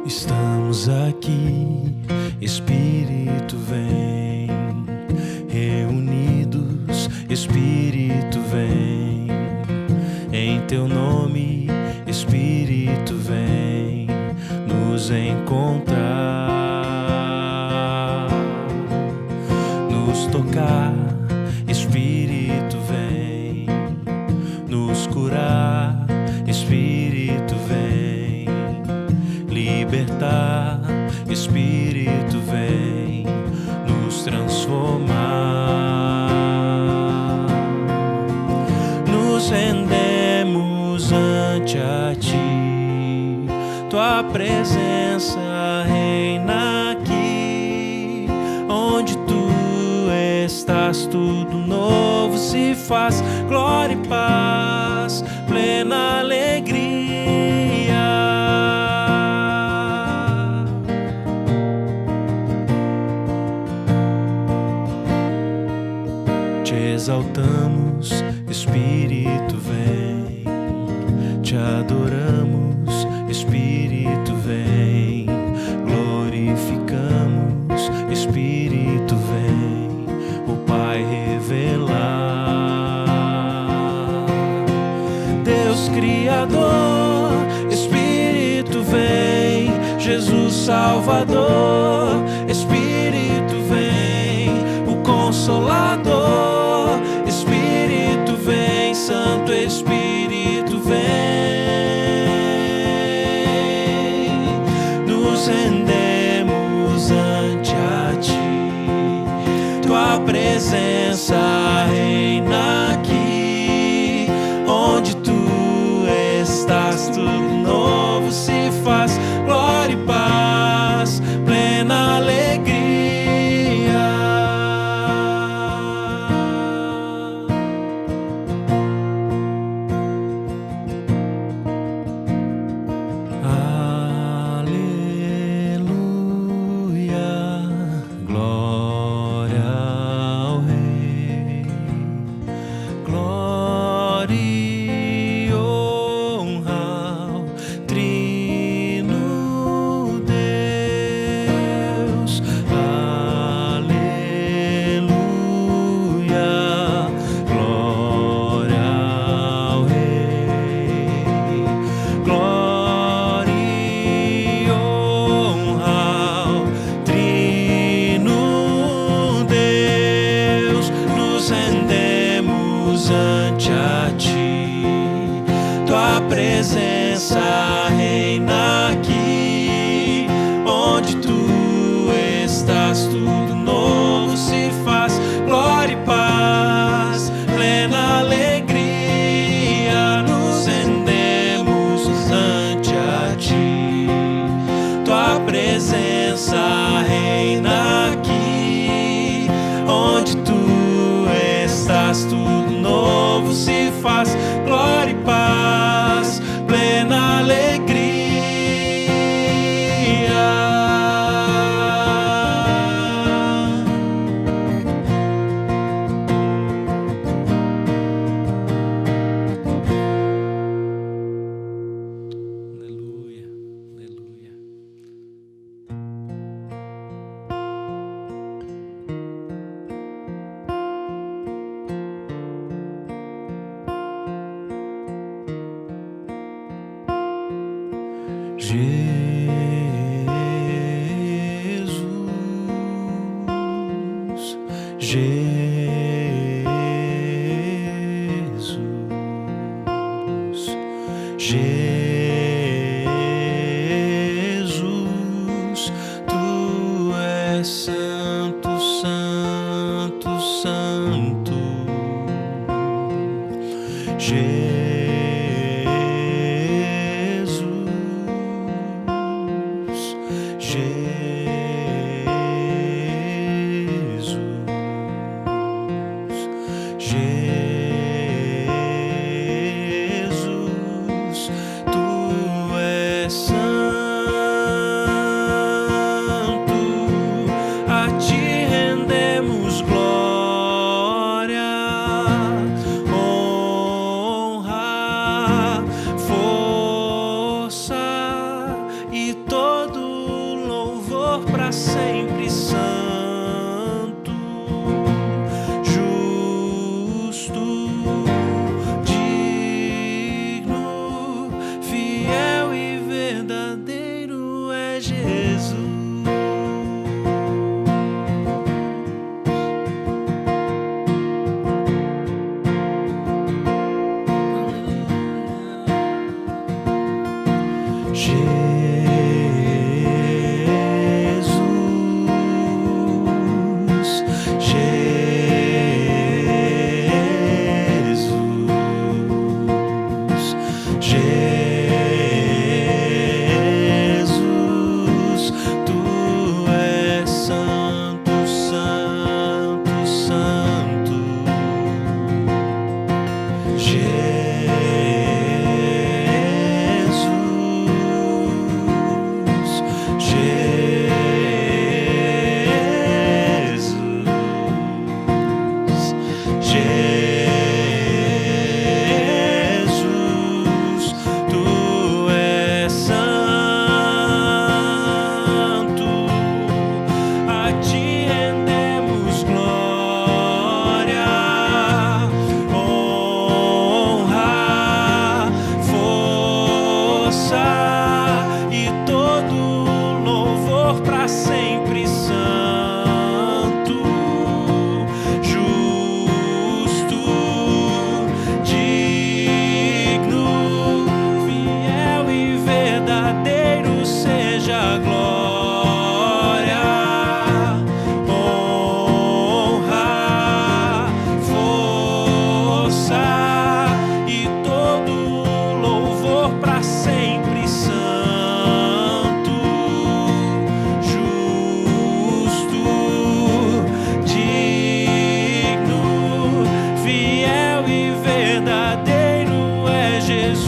Estamos aqui, Espírito vem, reunidos, Espírito vem, em Teu nome, Espírito vem nos encontrar, nos tocar, Espírito vem nos curar, Espírito vem libertar, Espírito vem nos transformar. Nos rendemos ante a Ti, Tua presença reina aqui. Onde Tu estás, tudo novo se faz, glória e paz, plena alegria. Te exaltamos, Espírito vem, te adoramos, Espírito vem, glorificamos, Espírito vem, o Pai revelar. Deus Criador, Espírito vem, Jesus Salvador, Espírito vem, o Consolador, Espírito vem, Santo Espírito vem. Nos rendemos ante a Ti, Tua presença reina aqui. Onde Tu estás, tudo novo se faz, glória e paz, plena alegria. Ante a Ti, Tua presença reina aqui. Onde Tu estás, tudo novo se faz, glória e paz, plena alegria. Nos rendemos ante a Ti, Tua presença reina aqui. Onde Tu estás, tudo novo se faz, glória e paz, plena alegria. Aleluia, aleluia. Jesus, Tu és santo, santo, santo. Jesus, Tu és santo, a Ti rendemos glória, honra, força e todo pra sempre santo, justo, digno, fiel e verdadeiro é Jesus. Jesus, tu és santo, santo, santo. E todo louvor pra sempre santo, justo, digno, fiel e verdadeiro seja a glória, honra, força e todo louvor pra sempre santo, justo, digno, fiel e verdadeiro é Jesus.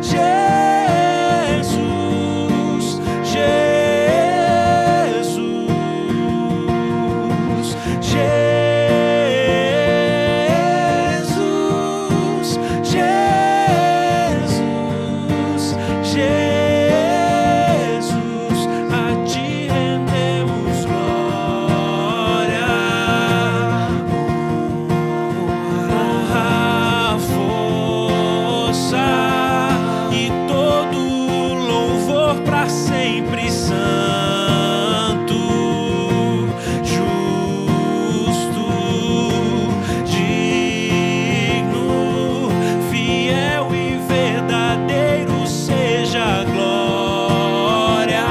Jesus, Jesus, Jesus, a ti rendemos glória, honra, força e todo louvor pra sempre santo, justo, digno, fiel e verdadeiro seja a glória,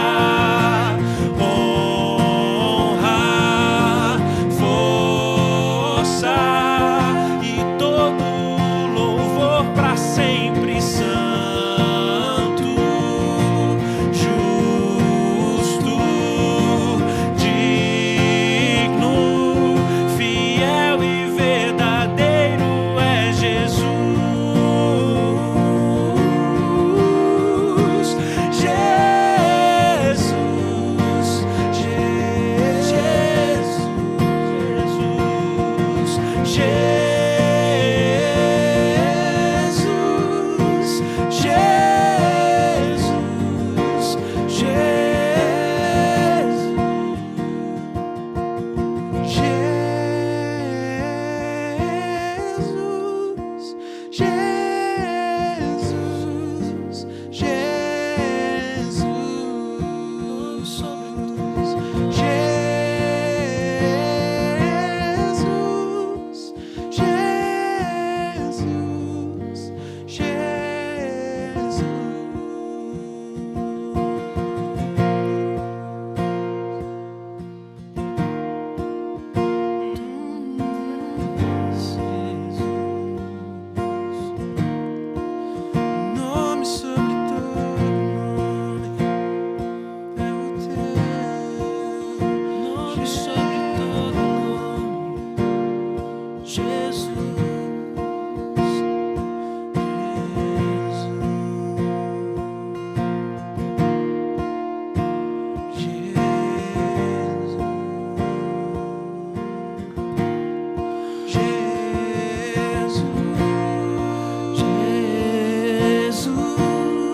honra, força e todo louvor pra sempre santo, justo, digno, fiel e verdadeiro é Jesus. Jesus.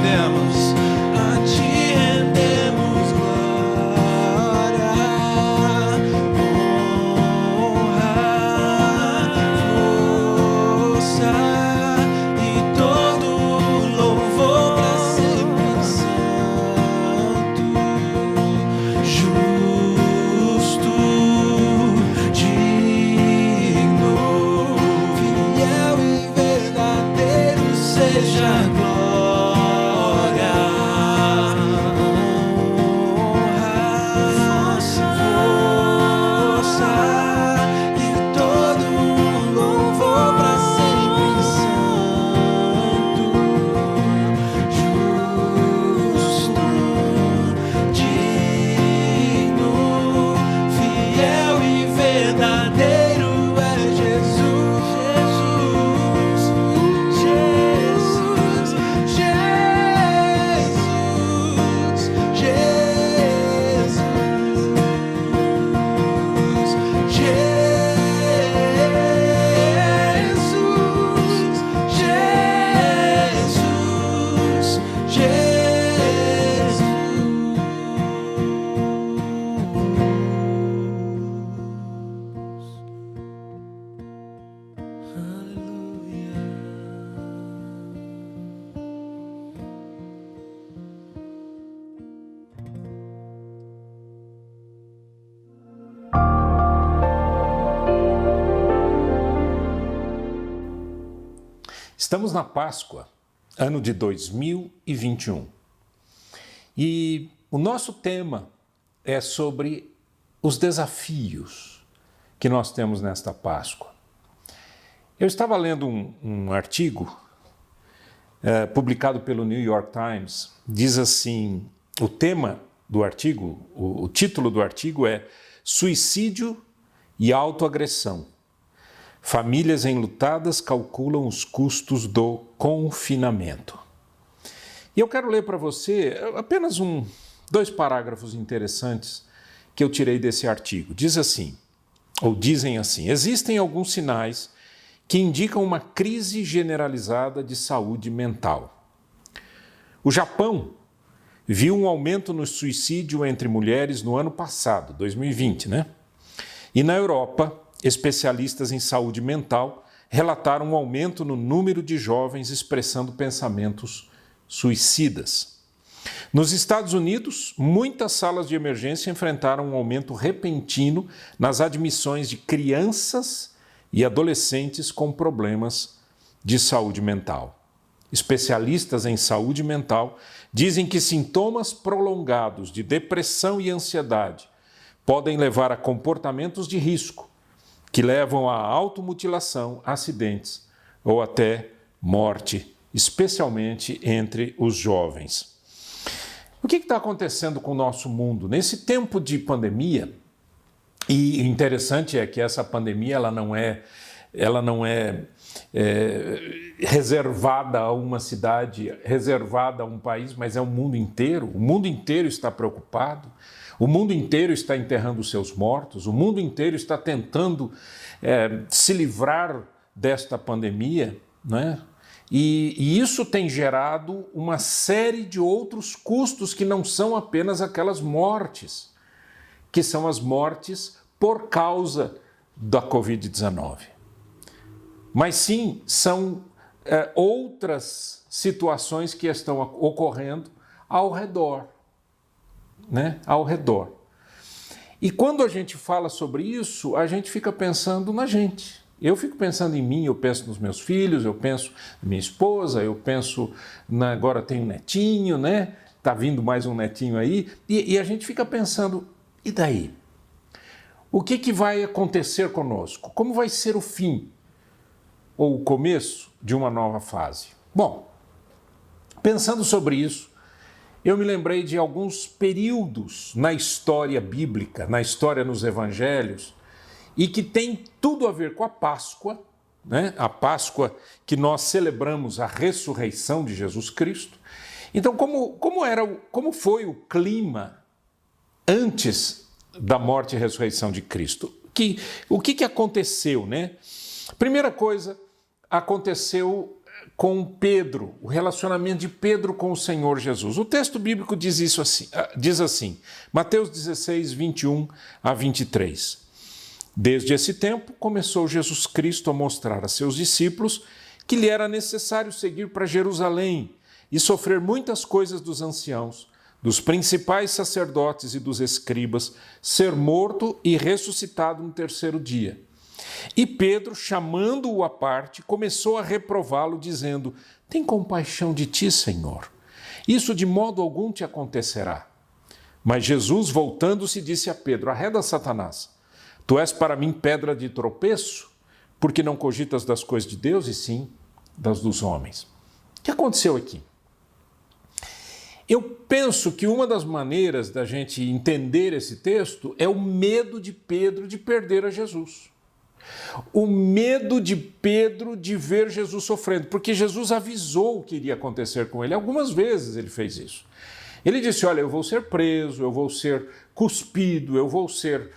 rendemos, a ti rendemos glória, honra, força e todo louvor pra sempre santo, justo, digno, fiel e verdadeiro seja a glória, honra, força e todo louvor pra sempre santo, justo, digno, fiel e verdadeiro é Jesus, Jesus, Jesus, Jesus, Estamos na Páscoa, ano de 2021. E o nosso tema é sobre os desafios que nós temos nesta Páscoa. Eu estava lendo um artigo publicado pelo New York Times. Diz assim, o tema do artigo, o título do artigo é Suicídio e Autoagressão. Famílias enlutadas calculam os custos do confinamento. E eu quero ler para você apenas dois parágrafos interessantes que eu tirei desse artigo. Diz assim, ou dizem assim, existem alguns sinais que indicam uma crise generalizada de saúde mental. O Japão viu um aumento no suicídio entre mulheres no ano passado, 2020, né? E na Europa, especialistas em saúde mental relataram um aumento no número de jovens expressando pensamentos suicidas. Nos Estados Unidos, muitas salas de emergência enfrentaram um aumento repentino nas admissões de crianças e adolescentes com problemas de saúde mental. Especialistas em saúde mental dizem que sintomas prolongados de depressão e ansiedade podem levar a comportamentos de risco, que levam à automutilação, acidentes ou até morte, especialmente entre os jovens. O que está acontecendo com o nosso mundo? Nesse tempo de pandemia, e interessante é que essa pandemia ela não é reservada a uma cidade, reservada a um país, mas é o mundo inteiro. O mundo inteiro está preocupado. O mundo inteiro está enterrando os seus mortos, o mundo inteiro está tentando se livrar desta pandemia, né? E isso tem gerado uma série de outros custos que não são apenas aquelas mortes, que são as mortes por causa da Covid-19. Mas sim, são outras situações que estão ocorrendo ao redor. Né, ao redor. E quando a gente fala sobre isso, a gente fica pensando na gente. Eu fico pensando em mim, eu penso nos meus filhos, eu penso na minha esposa, eu penso agora tem um netinho, né? Tá vindo mais um netinho aí, e a gente fica pensando, e daí? O que vai acontecer conosco? Como vai ser o fim ou o começo de uma nova fase? Bom, pensando sobre isso, eu me lembrei de alguns períodos na história bíblica, na história nos evangelhos, e que tem tudo a ver com a Páscoa, né? A Páscoa que nós celebramos a ressurreição de Jesus Cristo. Então, como foi o clima antes da morte e ressurreição de Cristo? O que aconteceu, né? Primeira coisa, aconteceu com Pedro, o relacionamento de Pedro com o Senhor Jesus. O texto bíblico diz assim, Mateus 16, 21 a 23. Desde esse tempo, começou Jesus Cristo a mostrar a seus discípulos que lhe era necessário seguir para Jerusalém e sofrer muitas coisas dos anciãos, dos principais sacerdotes e dos escribas, ser morto e ressuscitado no terceiro dia. E Pedro, chamando-o à parte, começou a reprová-lo, dizendo: tem compaixão de ti, Senhor. Isso de modo algum te acontecerá. Mas Jesus, voltando-se, disse a Pedro: arreda, Satanás, tu és para mim pedra de tropeço, porque não cogitas das coisas de Deus, e sim das dos homens. O que aconteceu aqui? Eu penso que uma das maneiras da gente entender esse texto é o medo de Pedro de perder a Jesus. O medo de Pedro de ver Jesus sofrendo, porque Jesus avisou o que iria acontecer com ele. Algumas vezes ele fez isso. Ele disse: olha, eu vou ser preso, eu vou ser cuspido, eu vou ser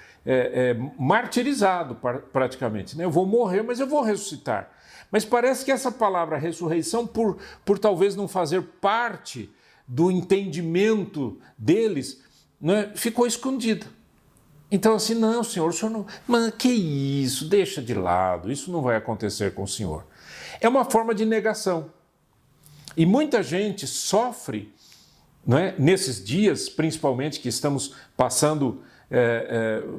martirizado praticamente, né? Eu vou morrer, mas eu vou ressuscitar. Mas parece que essa palavra ressurreição, por talvez não fazer parte do entendimento deles, né, ficou escondida. Então assim, não, Senhor, o Senhor não... Mas que isso? Deixa de lado, isso não vai acontecer com o Senhor. É uma forma de negação. E muita gente sofre, né, nesses dias, principalmente que estamos passando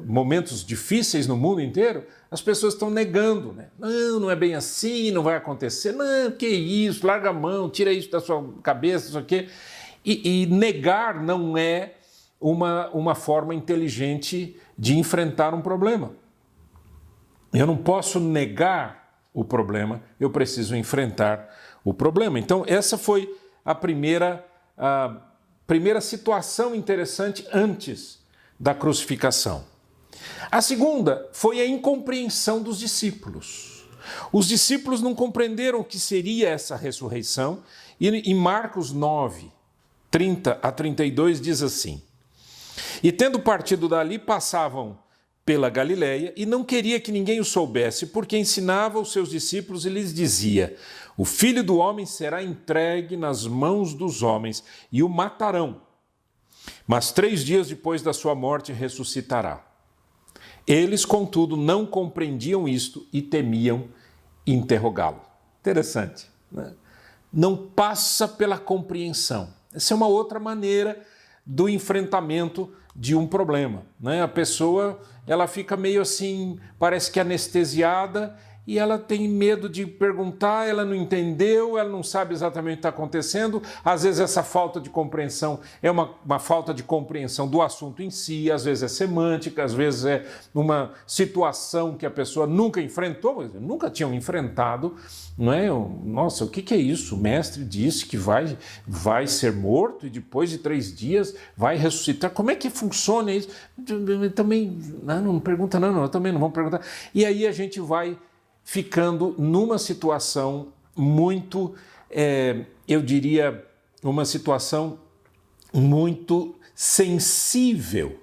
momentos difíceis no mundo inteiro, as pessoas estão negando, né? Não é bem assim, não vai acontecer, não, que isso, larga a mão, tira isso da sua cabeça, isso aqui. E negar não é uma forma inteligente de enfrentar um problema. Eu não posso negar o problema, eu preciso enfrentar o problema. Então, essa foi a primeira situação interessante antes da crucificação. A segunda foi a incompreensão dos discípulos. Os discípulos não compreenderam o que seria essa ressurreição, e em Marcos 9, 30 a 32 diz assim: e tendo partido dali, passavam pela Galileia, e não queria que ninguém o soubesse, porque ensinava os seus discípulos e lhes dizia: o Filho do Homem será entregue nas mãos dos homens, e o matarão, mas 3 dias depois da sua morte ressuscitará. Eles, contudo, não compreendiam isto e temiam interrogá-lo. Interessante, né? Não passa pela compreensão. Essa é uma outra maneira do enfrentamento de um problema, né? A pessoa, ela fica meio assim, parece que anestesiada, e ela tem medo de perguntar, ela não entendeu, ela não sabe exatamente o que está acontecendo. Às vezes essa falta de compreensão é uma falta de compreensão do assunto em si, às vezes é semântica, às vezes é uma situação que a pessoa nunca enfrentou, nunca tinham enfrentado, não é? Nossa, o que é isso? O mestre disse que vai ser morto e depois de 3 dias vai ressuscitar. Como é que funciona isso? Também, não pergunta não, eu também não vou perguntar. E aí a gente vai ficando numa situação muito, eu diria, uma situação muito sensível,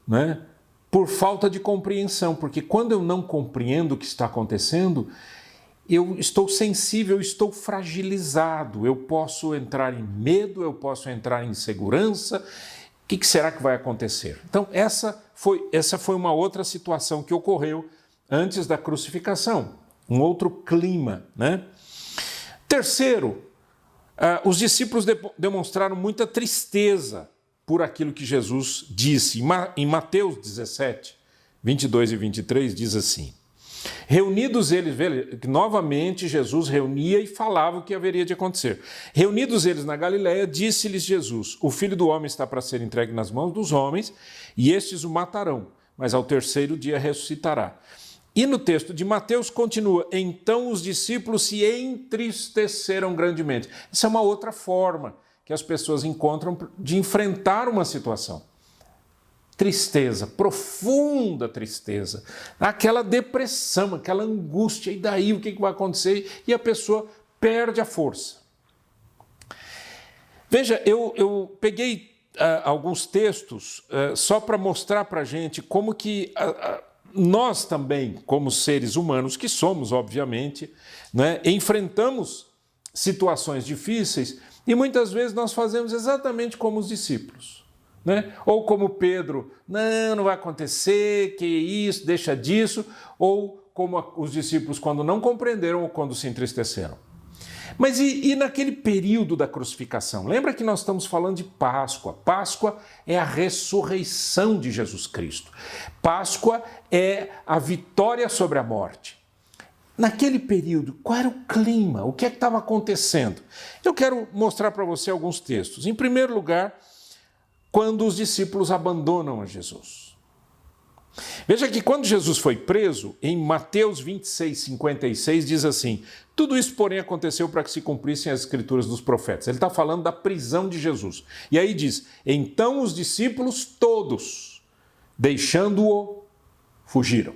né? Por falta de compreensão, porque quando eu não compreendo o que está acontecendo, eu estou sensível, eu estou fragilizado, eu posso entrar em medo, eu posso entrar em insegurança. O que será que vai acontecer? Então, essa foi uma outra situação que ocorreu antes da crucificação, um outro clima, né? Terceiro, os discípulos demonstraram muita tristeza por aquilo que Jesus disse. Em Mateus 17, 22 e 23, diz assim: reunidos eles, novamente Jesus reunia e falava o que haveria de acontecer. Reunidos eles na Galileia, disse-lhes Jesus: o Filho do Homem está para ser entregue nas mãos dos homens, e estes o matarão, mas ao terceiro dia ressuscitará. E no texto de Mateus continua: então os discípulos se entristeceram grandemente. Essa é uma outra forma que as pessoas encontram de enfrentar uma situação. Tristeza, profunda tristeza, aquela depressão, aquela angústia, e daí o que vai acontecer? E a pessoa perde a força. Veja, eu peguei alguns textos só para mostrar para a gente como que nós também, como seres humanos que somos, obviamente, né, enfrentamos situações difíceis e muitas vezes nós fazemos exatamente como os discípulos, né? Ou como Pedro, não vai acontecer, que isso, deixa disso, ou como os discípulos quando não compreenderam ou quando se entristeceram. Mas e naquele período da crucificação? Lembra que nós estamos falando de Páscoa. Páscoa é a ressurreição de Jesus Cristo. Páscoa é a vitória sobre a morte. Naquele período, qual era o clima? O que é que estava acontecendo? Eu quero mostrar para você alguns textos. Em primeiro lugar, quando os discípulos abandonam a Jesus. Veja que quando Jesus foi preso, em Mateus 26, 56, diz assim: tudo isso, porém, aconteceu para que se cumprissem as escrituras dos profetas. Ele está falando da prisão de Jesus. E aí diz: então os discípulos todos, deixando-o, fugiram.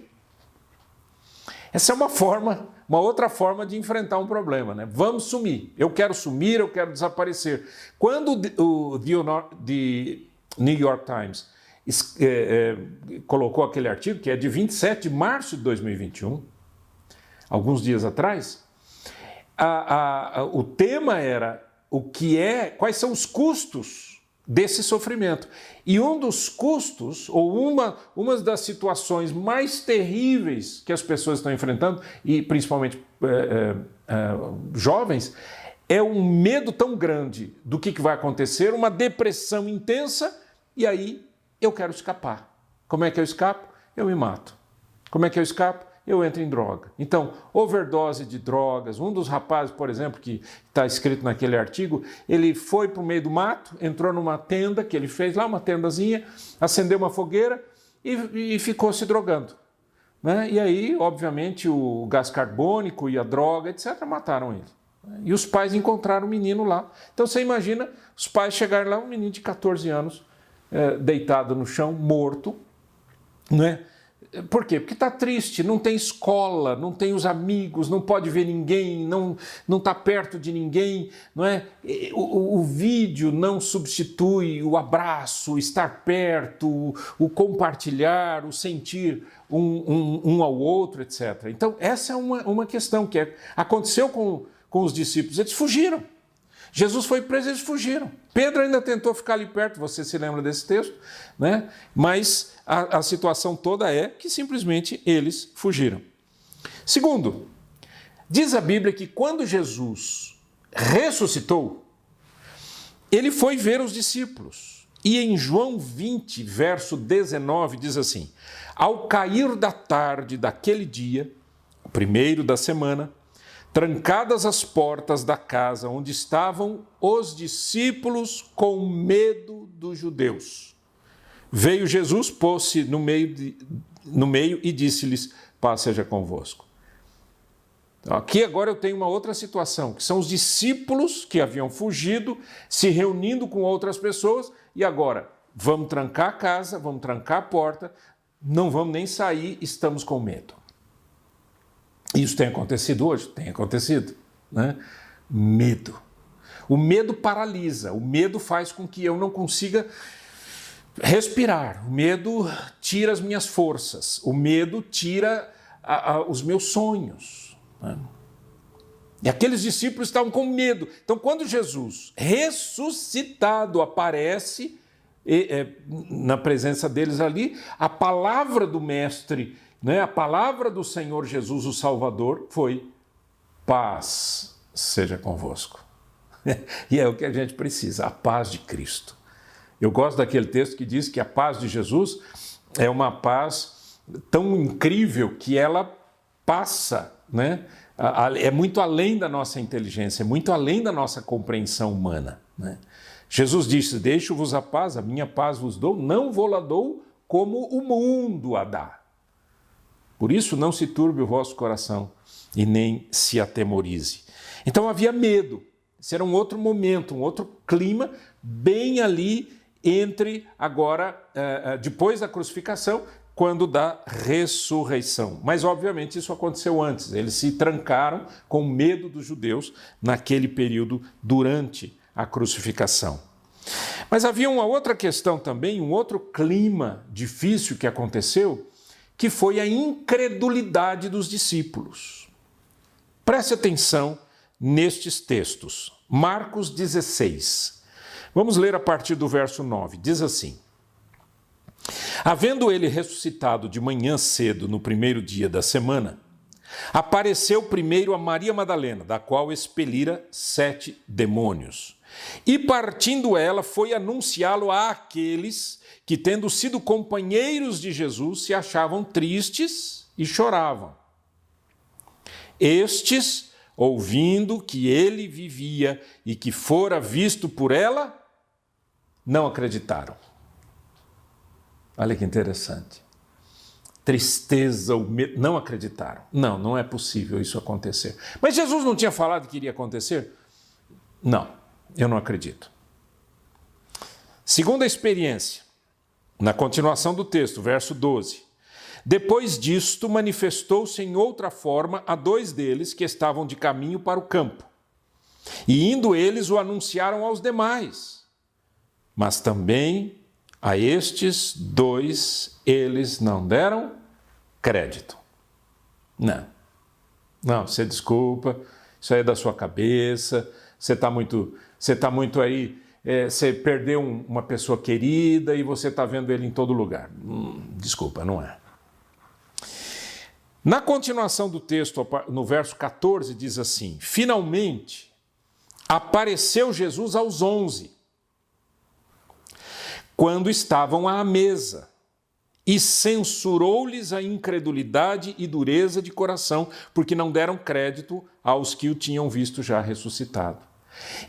Essa é uma outra forma de enfrentar um problema, né? Vamos sumir. Eu quero sumir, eu quero desaparecer. Quando o The New York Times colocou aquele artigo, que é de 27 de março de 2021, alguns dias atrás, o tema era quais são os custos desse sofrimento. E um dos custos, ou uma das situações mais terríveis que as pessoas estão enfrentando, e principalmente jovens, é um medo tão grande do que vai acontecer, uma depressão intensa, e aí eu quero escapar. Como é que eu escapo? Eu me mato. Como é que eu escapo? Eu entro em droga. Então, overdose de drogas. Um dos rapazes, por exemplo, que está escrito naquele artigo, ele foi para o meio do mato, entrou numa tenda que ele fez lá, uma tendazinha, acendeu uma fogueira e ficou se drogando, né? E aí, obviamente, o gás carbônico e a droga, etc., mataram ele. E os pais encontraram o menino lá. Então, você imagina os pais chegarem lá, um menino de 14 anos, deitado no chão, morto, né? Por quê? Porque está triste, não tem escola, não tem os amigos, não pode ver ninguém, não está perto de ninguém, não é? O vídeo não substitui o abraço, o estar perto, o compartilhar, o sentir um ao outro, etc. Então, essa é uma questão que aconteceu com os discípulos. Eles fugiram. Jesus foi preso e eles fugiram. Pedro ainda tentou ficar ali perto, você se lembra desse texto, né? Mas a situação toda é que simplesmente eles fugiram. Segundo, diz a Bíblia que quando Jesus ressuscitou, ele foi ver os discípulos. E em João 20, verso 19, diz assim: ao cair da tarde daquele dia, o primeiro da semana, trancadas as portas da casa onde estavam os discípulos com medo dos judeus, veio Jesus, pôs-se no meio e disse-lhes: paz seja convosco. Aqui agora eu tenho uma outra situação, que são os discípulos que haviam fugido, se reunindo com outras pessoas, e agora vamos trancar a casa, vamos trancar a porta, não vamos nem sair, estamos com medo. Isso tem acontecido hoje? Tem acontecido, né? Medo. O medo paralisa, o medo faz com que eu não consiga respirar, o medo tira as minhas forças, o medo tira os meus sonhos, né? E aqueles discípulos estavam com medo. Então, quando Jesus, ressuscitado, aparece na presença deles ali, a palavra do Mestre, né, a palavra do Senhor Jesus, o Salvador, foi: paz seja convosco. E é o que a gente precisa, a paz de Cristo. Eu gosto daquele texto que diz que a paz de Jesus é uma paz tão incrível que ela passa, né? É muito além da nossa inteligência, é muito além da nossa compreensão humana, né? Jesus disse: deixo-vos a paz, a minha paz vos dou, não vou-la dou como o mundo a dá. Por isso não se turbe o vosso coração e nem se atemorize. Então havia medo. Esse era um outro momento, um outro clima, bem ali entre agora, depois da crucificação, quando da ressurreição. Mas obviamente isso aconteceu antes. Eles se trancaram com medo dos judeus naquele período durante a crucificação. Mas havia uma outra questão também, um outro clima difícil que aconteceu, que foi a incredulidade dos discípulos. Preste atenção nestes textos. Marcos 16. Vamos ler a partir do verso 9. Diz assim: Havendo ele ressuscitado de manhã cedo, no primeiro dia da semana, apareceu primeiro a Maria Madalena, da qual expelira 7 demônios. E partindo ela, foi anunciá-lo àqueles que, tendo sido companheiros de Jesus, se achavam tristes e choravam. Estes, ouvindo que ele vivia e que fora visto por ela, não acreditaram. Olha que interessante. Tristeza, o medo, não acreditaram. Não, não é possível isso acontecer. Mas Jesus não tinha falado que iria acontecer? Não, eu não acredito. Segunda experiência, na continuação do texto, verso 12. Depois disto, manifestou-se em outra forma a 2 deles que estavam de caminho para o campo. E indo eles, o anunciaram aos demais. Mas também a estes 2 eles não deram crédito. Não, você desculpa, isso aí é da sua cabeça, você está muito aí, você perdeu uma pessoa querida e você está vendo ele em todo lugar. Desculpa, não é. Na continuação do texto, no verso 14, diz assim: Finalmente apareceu Jesus aos 11, quando estavam à mesa, e censurou-lhes a incredulidade e dureza de coração, porque não deram crédito aos que o tinham visto já ressuscitado.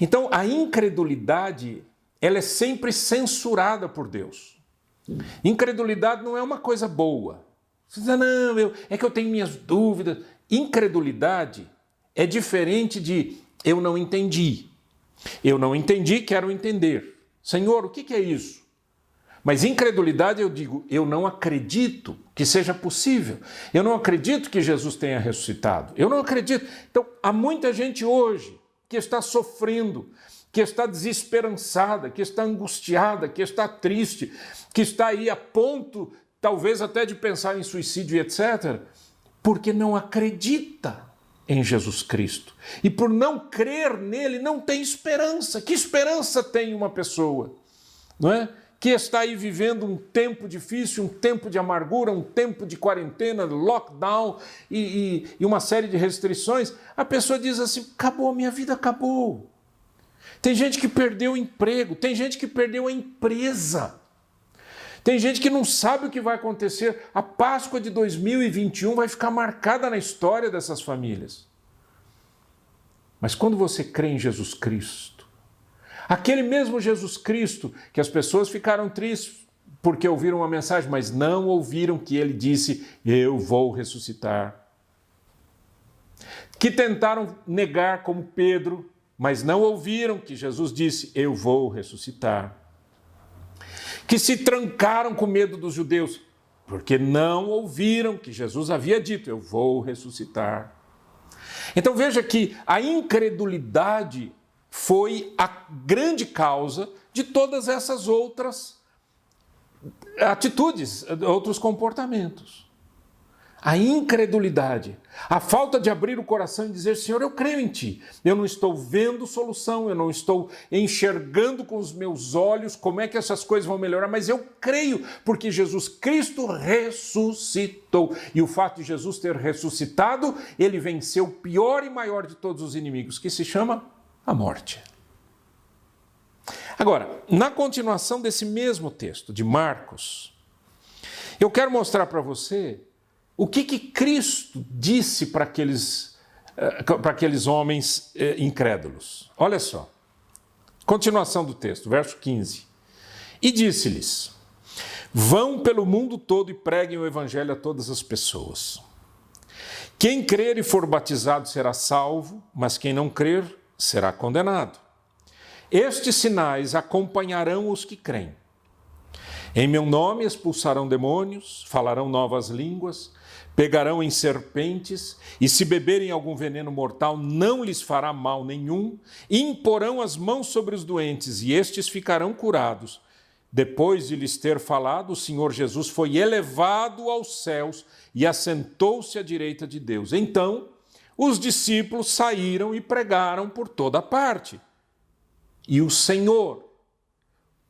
Então, a incredulidade, ela é sempre censurada por Deus. Incredulidade não é uma coisa boa. Você diz, não, é que eu tenho minhas dúvidas. Incredulidade é diferente de eu não entendi. Eu não entendi, quero entender. Senhor, o que é isso? Mas incredulidade eu digo, eu não acredito que seja possível. Eu não acredito que Jesus tenha ressuscitado. Eu não acredito. Então, há muita gente hoje que está sofrendo, que está desesperançada, que está angustiada, que está triste, que está aí a ponto, talvez até de pensar em suicídio, etc., porque não acredita em Jesus Cristo. E por não crer nele, não tem esperança. Que esperança tem uma pessoa, não é? Que está aí vivendo um tempo difícil, um tempo de amargura, um tempo de quarentena, lockdown e uma série de restrições. A pessoa diz assim, acabou, minha vida acabou. Tem gente que perdeu o emprego, tem gente que perdeu a empresa. Tem gente que não sabe o que vai acontecer. A Páscoa de 2021 vai ficar marcada na história dessas famílias. Mas quando você crê em Jesus Cristo, aquele mesmo Jesus Cristo que as pessoas ficaram tristes porque ouviram uma mensagem, mas não ouviram que ele disse, eu vou ressuscitar. Que tentaram negar como Pedro, mas não ouviram que Jesus disse, eu vou ressuscitar. Que se trancaram com medo dos judeus, porque não ouviram que Jesus havia dito, eu vou ressuscitar. Então veja que a incredulidade foi a grande causa de todas essas outras atitudes, outros comportamentos. A incredulidade, a falta de abrir o coração e dizer, Senhor, eu creio em Ti. Eu não estou vendo solução, eu não estou enxergando com os meus olhos como é que essas coisas vão melhorar, mas eu creio porque Jesus Cristo ressuscitou. E o fato de Jesus ter ressuscitado, Ele venceu o pior e maior de todos os inimigos, que se chama a morte. Agora, na continuação desse mesmo texto de Marcos, eu quero mostrar para você o que Cristo disse para aqueles homens incrédulos. Olha só, continuação do texto, verso 15. E disse-lhes, vão pelo mundo todo e preguem o evangelho a todas as pessoas. Quem crer e for batizado será salvo, mas quem não crer será condenado. Estes sinais acompanharão os que creem. Em meu nome expulsarão demônios, falarão novas línguas, pegarão em serpentes, e se beberem algum veneno mortal, não lhes fará mal nenhum, e imporão as mãos sobre os doentes, e estes ficarão curados. depois de lhes ter falado, o Senhor Jesus foi elevado aos céus e assentou-se à direita de Deus. Então, os discípulos saíram e pregaram por toda parte. E o Senhor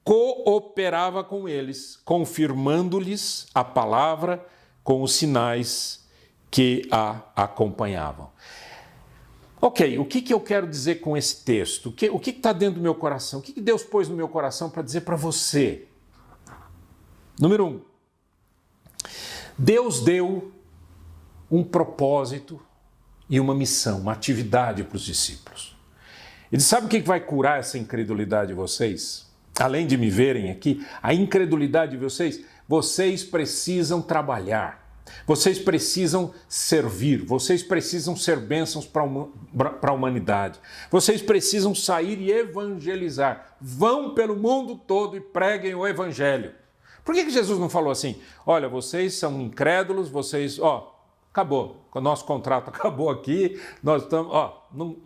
cooperava com eles, confirmando-lhes a palavra com os sinais que a acompanhavam. Ok, o que eu quero dizer com esse texto? O que está dentro do meu coração? O que Deus pôs no meu coração para dizer para você? Número 1. Deus deu um propósito e uma missão, uma atividade para os discípulos. Ele sabe o que vai curar essa incredulidade de vocês? Além de me verem aqui, a incredulidade de vocês, vocês precisam trabalhar. Vocês precisam servir, vocês precisam ser bênçãos para a humanidade. Vocês precisam sair e evangelizar. Vão pelo mundo todo e preguem o evangelho. Por que Jesus não falou assim? Olha, vocês são incrédulos, vocês, acabou. O nosso contrato acabou aqui, nós estamos,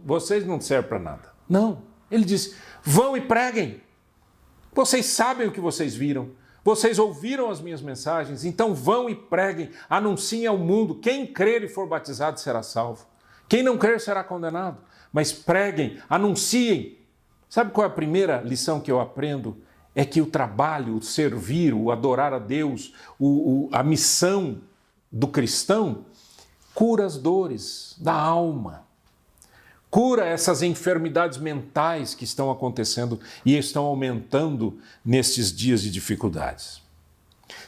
vocês não servem para nada. Não, ele disse, vão e preguem. Vocês sabem o que vocês viram. Vocês ouviram as minhas mensagens, então vão e preguem, anunciem ao mundo. Quem crer e for batizado será salvo. Quem não crer será condenado. Mas preguem, anunciem. Sabe qual é a primeira lição que eu aprendo? É que o trabalho, o servir, o adorar a Deus, a missão do cristão cura as dores da alma. Cura essas enfermidades mentais que estão acontecendo e estão aumentando nestes dias de dificuldades.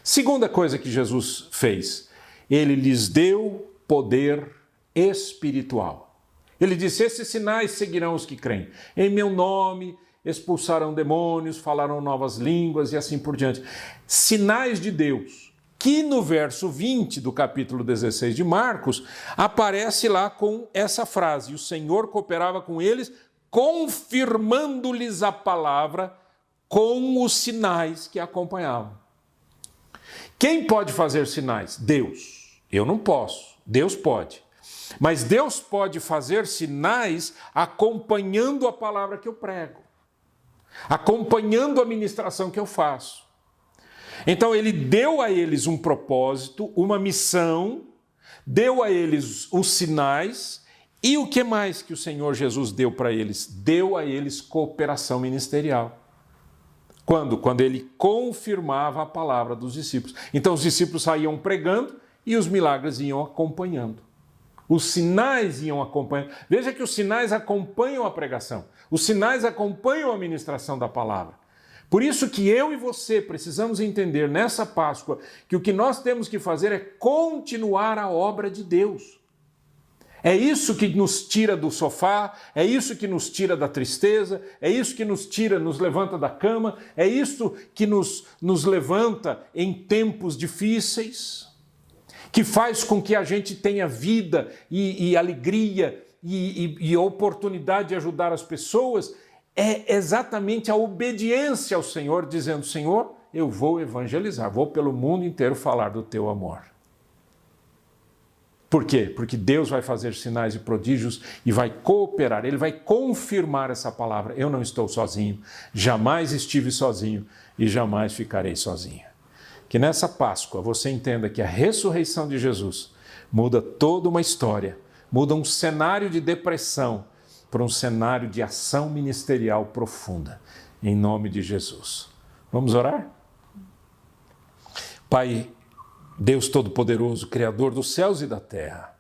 Segunda coisa que Jesus fez, ele lhes deu poder espiritual. Ele disse, esses sinais seguirão os que creem. Em meu nome expulsarão demônios, falarão novas línguas e assim por diante. Sinais de Deus. Que no verso 20 do capítulo 16 de Marcos, aparece lá com essa frase, o Senhor cooperava com eles, confirmando-lhes a palavra com os sinais que acompanhavam. Quem pode fazer sinais? Deus. Eu não posso, Deus pode. Mas Deus pode fazer sinais acompanhando a palavra que eu prego, acompanhando a ministração que eu faço. Então ele deu a eles um propósito, uma missão, deu a eles os sinais e o que mais que o Senhor Jesus deu para eles? Deu a eles cooperação ministerial. Quando? Quando ele confirmava a palavra dos discípulos. Então os discípulos saíam pregando e os milagres iam acompanhando. Os sinais iam acompanhando. Veja que os sinais acompanham a pregação. Os sinais acompanham a ministração da palavra. Por isso que eu e você precisamos entender nessa Páscoa que o que nós temos que fazer é continuar a obra de Deus. É isso que nos tira do sofá, é isso que nos tira da tristeza, é isso que nos levanta da cama, é isso que nos levanta em tempos difíceis, que faz com que a gente tenha vida e alegria e oportunidade de ajudar as pessoas. É exatamente a obediência ao Senhor, dizendo, Senhor, eu vou evangelizar, vou pelo mundo inteiro falar do teu amor. Por quê? Porque Deus vai fazer sinais e prodígios e vai cooperar, Ele vai confirmar essa palavra. Eu não estou sozinho, jamais estive sozinho e jamais ficarei sozinho. Que nessa Páscoa você entenda que a ressurreição de Jesus muda toda uma história, muda um cenário de depressão, para um cenário de ação ministerial profunda, em nome de Jesus. Vamos orar? Pai, Deus Todo-Poderoso, Criador dos céus e da terra,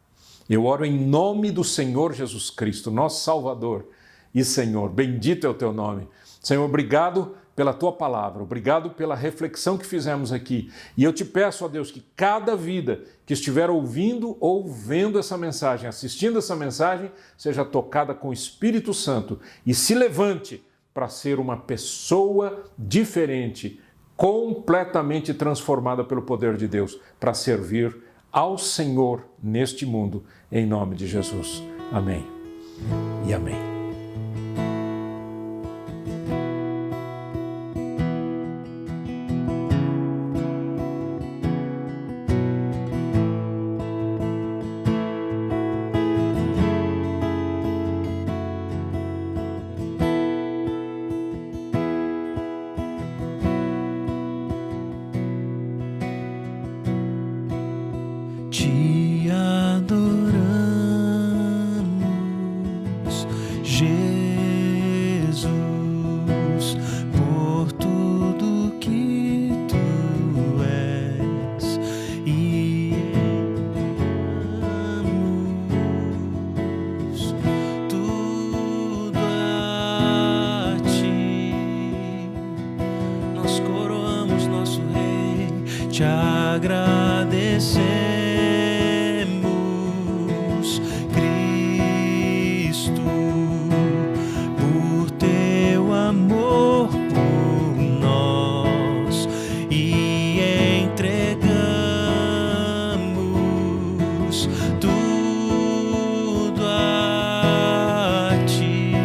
eu oro em nome do Senhor Jesus Cristo, nosso Salvador e Senhor, bendito é o teu nome. Senhor, obrigado pela tua palavra, obrigado pela reflexão que fizemos aqui. E eu te peço, ó Deus, que cada vida que estiver ouvindo ou vendo essa mensagem, assistindo essa mensagem, seja tocada com o Espírito Santo e se levante para ser uma pessoa diferente, completamente transformada pelo poder de Deus, para servir ao Senhor neste mundo, em nome de Jesus. Amém e amém. te agradecemos, Cristo, por teu amor por nós e entregamos tudo a ti.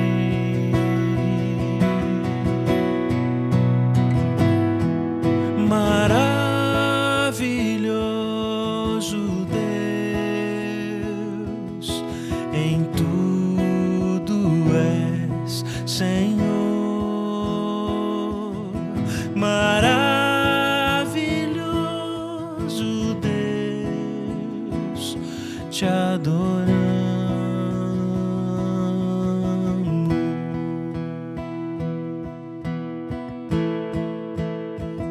Maravilhoso Deus, em tudo és Senhor. Maravilhoso Deus, te adoramos.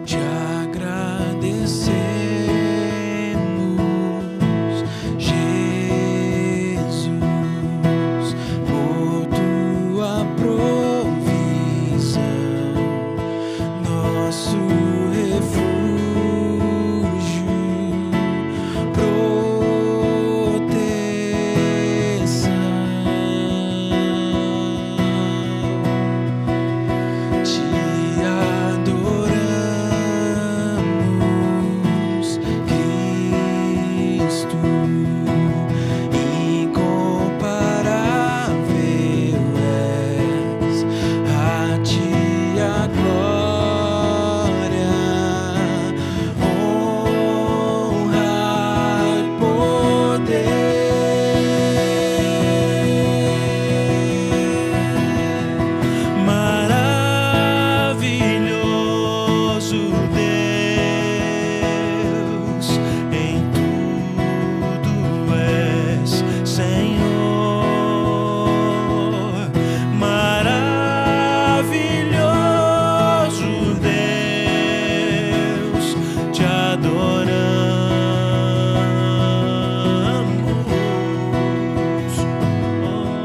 Te agradecemos, Jesus, por tua provisão, nosso refúgio, proteção. Te adoramos, Cristo, incomparável és, a ti a glória, honra e poder. Maravilhoso Deus, em tudo és Senhor. Maravilhoso Deus, te adoramos. Oh,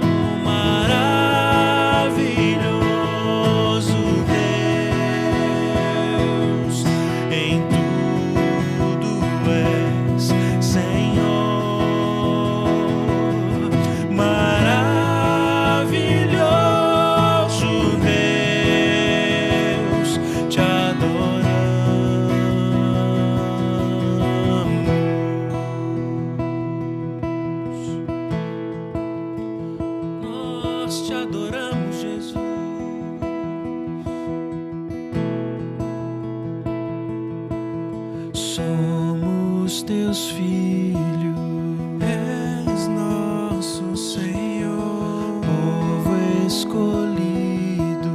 maravilhoso Deus, em tudo és Senhor. Maravilhoso Deus, te adoramos. Nós te adoramos, Jesus. Somos teus filhos, és nosso Senhor, povo escolhido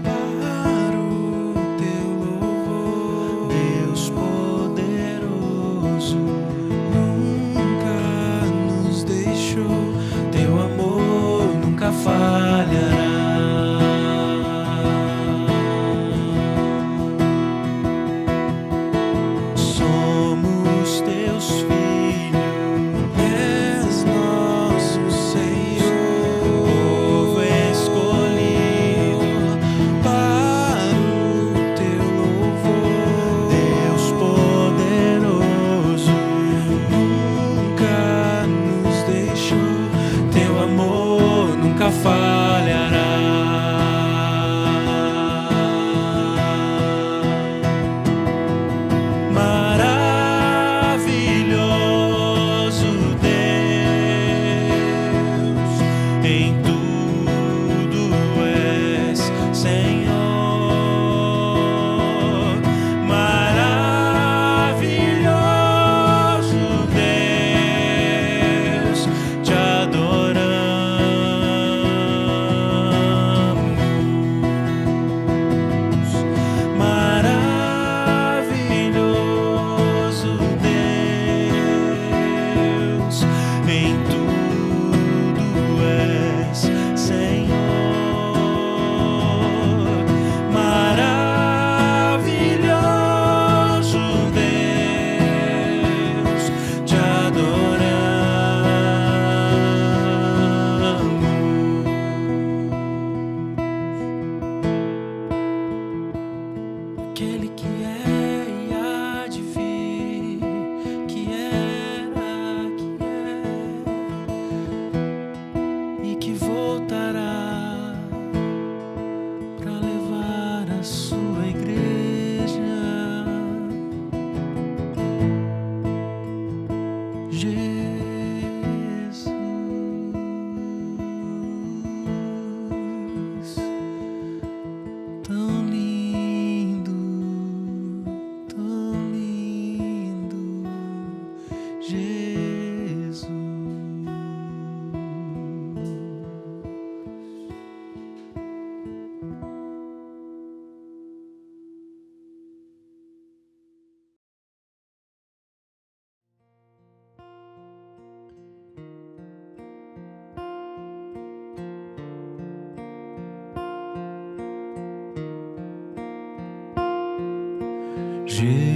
para o teu louvor. Deus poderoso, nunca nos deixou, teu amor nunca falhará. Somos teus filhos, Jesus.